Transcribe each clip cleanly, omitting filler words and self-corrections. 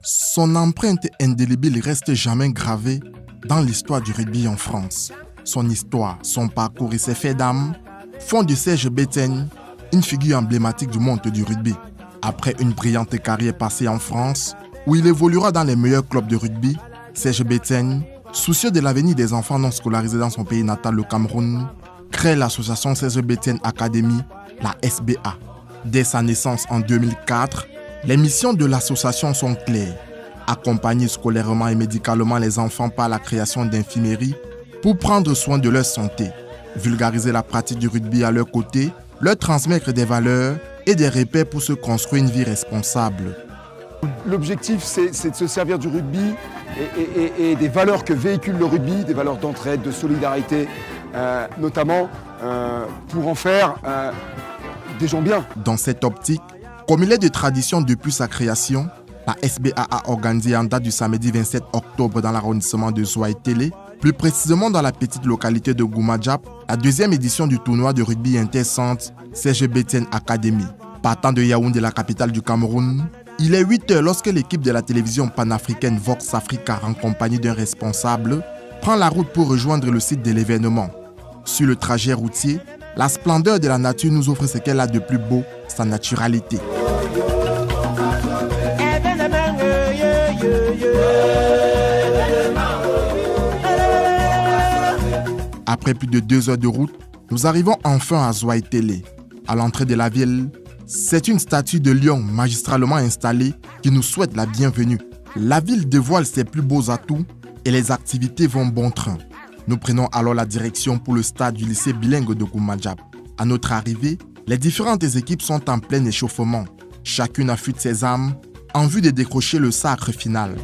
Son empreinte indélébile reste jamais gravée dans l'histoire du rugby en France. Son histoire, son parcours et ses faits d'âme font de Serge Betsen une figure emblématique du monde du rugby. Après une brillante carrière passée en France, où il évoluera dans les meilleurs clubs de rugby, Serge Betsen, soucieux de l'avenir des enfants non scolarisés dans son pays natal, le Cameroun, crée l'association Serge Betsen Academy, la SBA. Dès sa naissance en 2004, les missions de l'association sont claires. Accompagner scolairement et médicalement les enfants par la création d'infirmeries pour prendre soin de leur santé, vulgariser la pratique du rugby à leur côté, leur transmettre des valeurs et des repères pour se construire une vie responsable. L'objectif, c'est de se servir du rugby et des valeurs que véhicule le rugby, des valeurs d'entraide, de solidarité, notamment pour en faire des gens bien. Dans cette optique, comme il est de tradition depuis sa création, la SBA a organisé en date du samedi 27 octobre dans l'arrondissement de Zouaïtélé, plus précisément dans la petite localité de Goumajap, la deuxième édition du tournoi de rugby intercentre Serge Betsen Academy. Partant de Yaoundé, la capitale du Cameroun, il est 8h lorsque l'équipe de la télévision panafricaine Vox Africa, en compagnie d'un responsable, prend la route pour rejoindre le site de l'événement. Sur le trajet routier, la splendeur de la nature nous offre ce qu'elle a de plus beau, sa naturalité. Après plus de 2 heures de route, nous arrivons enfin à Zouaïtélé. À l'entrée de la ville, c'est une statue de lion magistralement installée qui nous souhaite la bienvenue. La ville dévoile ses plus beaux atouts et les activités vont bon train. Nous prenons alors la direction pour le stade du lycée bilingue de Goumajap. À notre arrivée, les différentes équipes sont en plein échauffement. Chacune affûte ses armes en vue de décrocher le sacre final.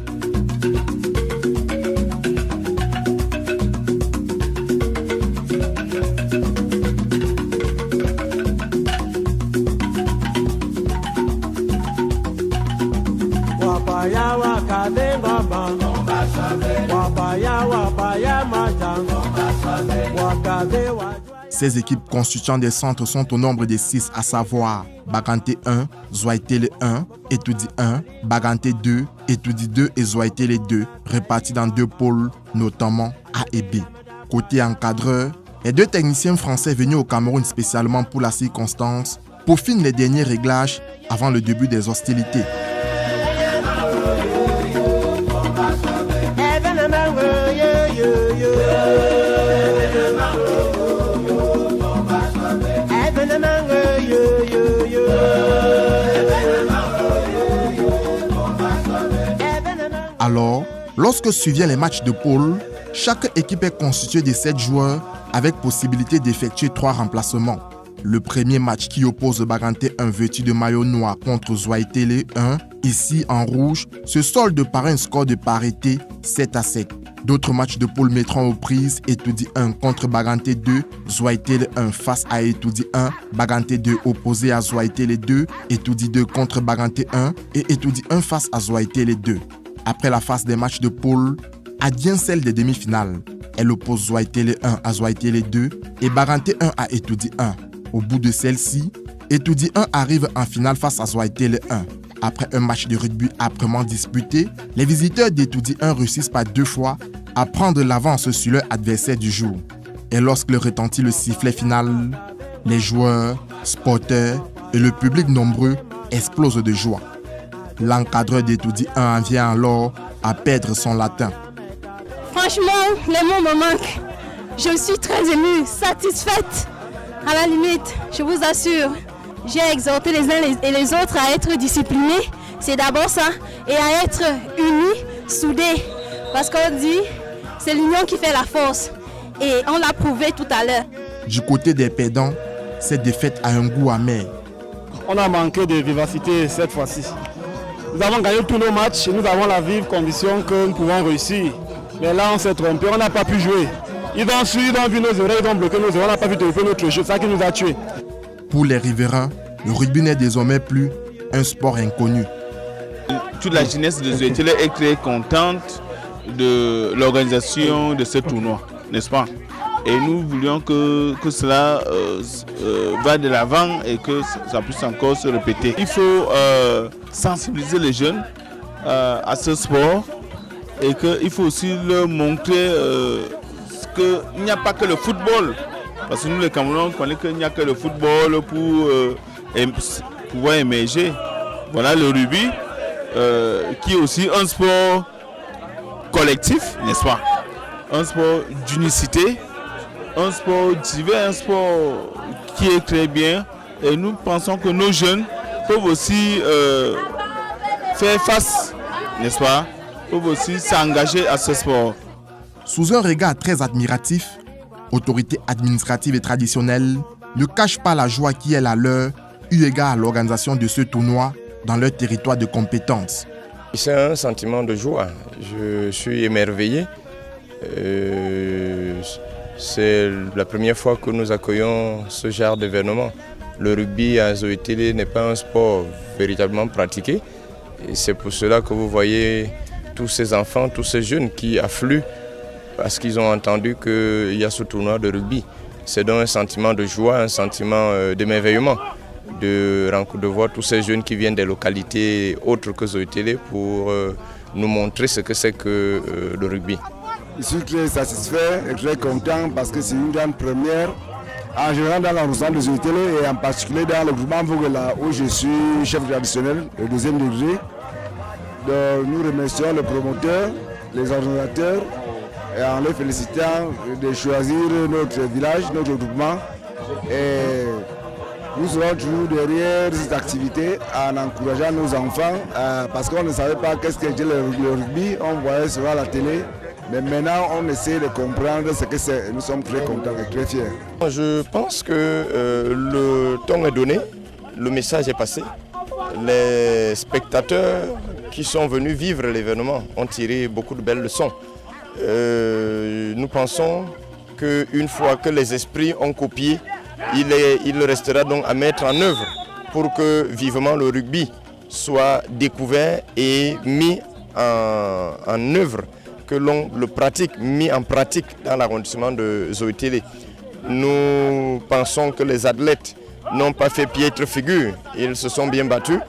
Ces équipes constituant des centres sont au nombre de 6, à savoir Baganté 1, Zouaïtélé 1, Etoudi 1, Baganté 2, Etoudi 2 et Zouaïtélé 2, répartis dans 2 pôles, notamment A et B. Côté encadreur, les 2 techniciens français venus au Cameroun spécialement pour la circonstance peaufinent les derniers réglages avant le début des hostilités. Alors, lorsque surviennent les matchs de poule, chaque équipe est constituée de 7 joueurs avec possibilité d'effectuer 3 remplacements. Le premier match qui oppose Baganté 1 vêtu de maillot noir contre Zouaïtélé 1, ici en rouge, se solde par un score de parité 7-7. D'autres matchs de poule mettront aux prises Etoudi 1 contre Baganté 2, Zouaïtélé 1 face à Etoudi 1, Baganté 2 opposé à Zouaïtélé 2, Etoudi 2 contre Baganté 1 et Etoudi 1 face à Zouaïtélé 2. Après la phase des matchs de poule, advient celle des demi-finales. Elle oppose Zouaïtélé 1 à Zouaïtélé 2 et Baganté 1 à Etoudi 1. Au bout de celle-ci, Etoudi 1 arrive en finale face à Zouaïtélé 1. Après un match de rugby âprement disputé, les visiteurs d'Etoudi 1 réussissent par 2 fois à prendre l'avance sur leur adversaire du jour. Et lorsque retentit le sifflet final, les joueurs, sporteurs et le public nombreux explosent de joie. L'encadreur d'Etoudi 1 en vient alors à perdre son latin. Franchement, les mots me manquent. Je suis très émue, satisfaite. À la limite, je vous assure, j'ai exhorté les uns et les autres à être disciplinés. C'est d'abord ça. Et à être unis, soudés. Parce qu'on dit, c'est l'union qui fait la force. Et on l'a prouvé tout à l'heure. Du côté des perdants, cette défaite a un goût amer. On a manqué de vivacité cette fois-ci. Nous avons gagné tous nos matchs et nous avons la vive conviction que nous pouvons réussir. Mais là, on s'est trompé, on n'a pas pu jouer. Ils ont su, ils ont vu nos oreilles, ils ont bloqué nos oreilles, on n'a pas pu développer notre jeu. C'est ça qui nous a tués. Pour les riverains, le rugby n'est désormais plus un sport inconnu. Toute la jeunesse de Zouaïtélé est très contente de l'organisation de ce tournoi, n'est-ce pas? Et nous voulions que cela va de l'avant et que ça puisse encore se répéter. Il faut sensibiliser les jeunes à ce sport et qu'il faut aussi leur montrer qu'il n'y a pas que le football. Parce que nous, les Camerounais, on connaît qu'il n'y a que le football pour pouvoir émerger. Voilà le rugby, qui est aussi un sport collectif, n'est-ce pas? Un sport d'unicité, un sport divers, un sport qui est très bien. Et nous pensons que nos jeunes peuvent aussi faire face, n'est-ce pas? Peuvent aussi s'engager à ce sport. Sous un regard très admiratif, autorités administratives et traditionnelles ne cachent pas la joie qui est la leur eu égard à l'organisation de ce tournoi dans leur territoire de compétence. C'est un sentiment de joie. Je suis émerveillé. C'est la première fois que nous accueillons ce genre d'événement. Le rugby à Zoétélé n'est pas un sport véritablement pratiqué. Et c'est pour cela que vous voyez tous ces enfants, tous ces jeunes qui affluent parce qu'ils ont entendu qu'il y a ce tournoi de rugby. C'est donc un sentiment de joie, un sentiment d'émerveillement de voir tous ces jeunes qui viennent des localités autres que Zoétélé pour nous montrer ce que c'est que le rugby. Je suis très satisfait et très content parce que c'est une grande première en général dans l'arrondissement de Zoétélé et en particulier dans le groupement Vogela où je suis chef traditionnel au 2e degré. Donc, nous remercions les promoteurs, les organisateurs et en les félicitant de choisir notre village, notre groupement. Et nous serons toujours derrière cette activité en encourageant nos enfants parce qu'on ne savait pas qu'est-ce qu'était le rugby, on voyait cela à la télé. Mais maintenant, on essaie de comprendre ce que c'est. Nous sommes très contents et très fiers. Je pense que le temps est donné, le message est passé. Les spectateurs qui sont venus vivre l'événement ont tiré beaucoup de belles leçons. Nous pensons qu'une fois que les esprits ont copié, il restera donc à mettre en œuvre pour que vivement le rugby soit découvert et mis en œuvre, que l'on le pratique, mis en pratique dans l'arrondissement de Zoétélé. Nous pensons que les athlètes n'ont pas fait piètre figure, ils se sont bien battus.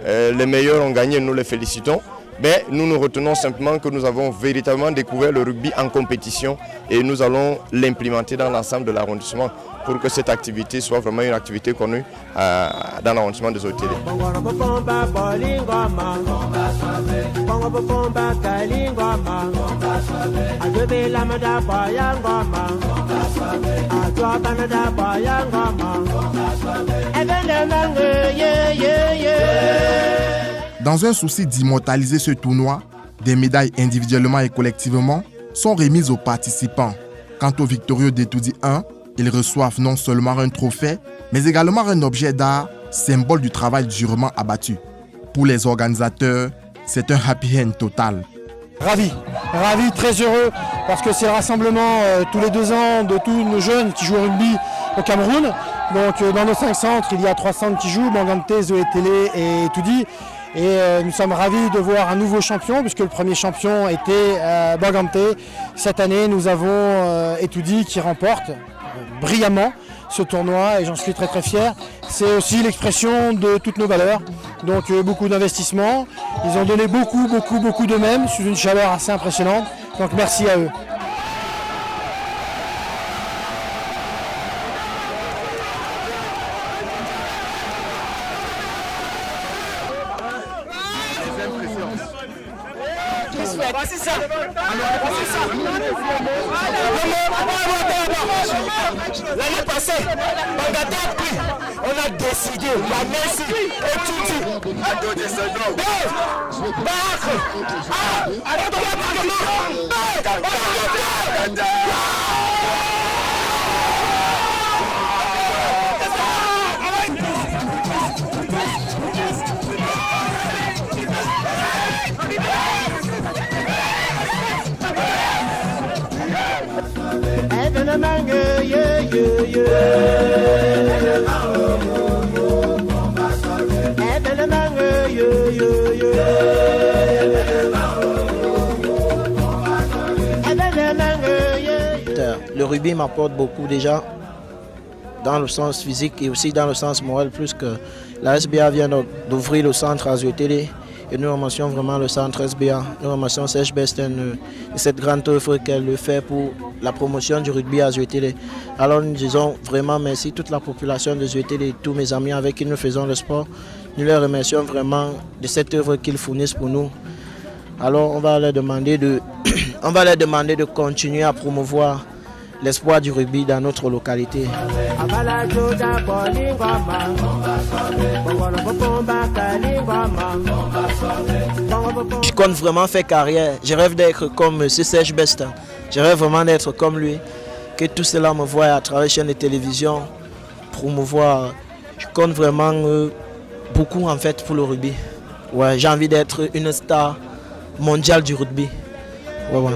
Les meilleurs ont gagné, nous les félicitons. Mais nous nous retenons simplement que nous avons véritablement découvert le rugby en compétition et nous allons l'implémenter dans l'ensemble de l'arrondissement pour que cette activité soit vraiment une activité connue dans l'arrondissement de Zoétélé. Dans un souci d'immortaliser ce tournoi, des médailles individuellement et collectivement sont remises aux participants. Quant aux victorieux d'Etoudi 1, ils reçoivent non seulement un trophée, mais également un objet d'art, symbole du travail durement abattu. Pour les organisateurs, c'est un happy end total. Ravi, très heureux, parce que c'est le rassemblement tous les 2 ans de tous nos jeunes qui jouent au rugby au Cameroun. Donc dans nos 5 centres, il y a 3 centres qui jouent, Bangante, Zoétélé et Etoudi. Et nous sommes ravis de voir un nouveau champion, puisque le premier champion était Bangante. Cette année, nous avons Etoudi qui remporte brillamment ce tournoi et j'en suis très fier. C'est aussi l'expression de toutes nos valeurs, donc beaucoup d'investissements. Ils ont donné beaucoup d'eux-mêmes sous une chaleur assez impressionnante, donc merci à eux. L'année passée, Bangate a pris, on a décidé, la Messi et Tuti. rugby m'apporte beaucoup déjà, dans le sens physique et aussi dans le sens moral, plus que la SBA vient d'ouvrir le centre Azur Télé et nous remercions vraiment le centre SBA, nous remercions Serge Bestin de cette grande œuvre qu'elle fait pour la promotion du rugby à Azur Télé. Alors nous disons vraiment merci à toute la population de Azur Télé et tous mes amis avec qui nous faisons le sport. Nous les remercions vraiment de cette œuvre qu'ils fournissent pour nous. Alors on va leur demander de continuer à promouvoir l'espoir du rugby dans notre localité. Je compte vraiment faire carrière. Je rêve d'être comme M. Serge Bestin. Je rêve vraiment d'être comme lui. Que tout cela me voit à travers les chaînes de télévision, promouvoir. Je compte vraiment beaucoup en fait pour le rugby. Ouais, j'ai envie d'être une star mondiale du rugby. Ouais, ouais.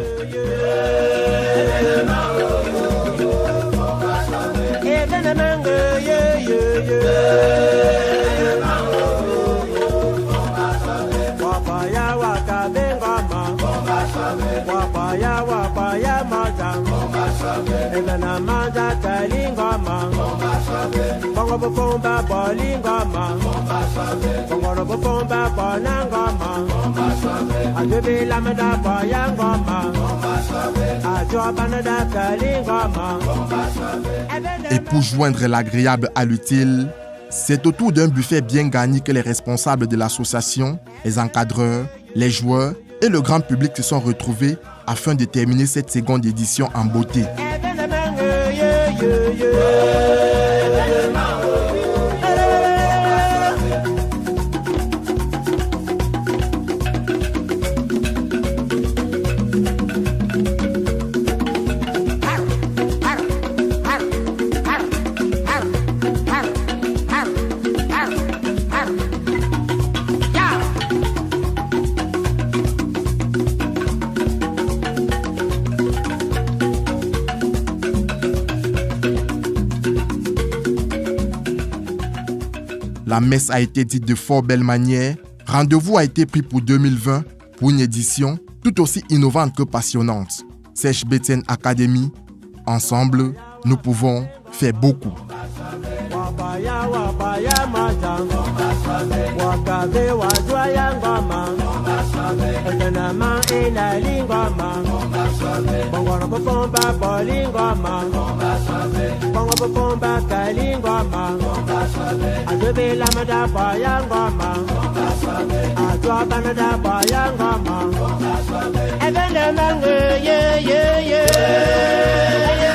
Et pour joindre l'agréable à l'utile, c'est autour d'un buffet bien garni que les responsables de l'association, les encadreurs, les joueurs et le grand public se sont retrouvés afin de terminer cette seconde édition en beauté. La messe a été dite de fort belle manière. Rendez-vous a été pris pour 2020 pour une édition tout aussi innovante que passionnante. Serge Bestin Academy, ensemble, nous pouvons faire beaucoup. Yeah, yeah, yeah.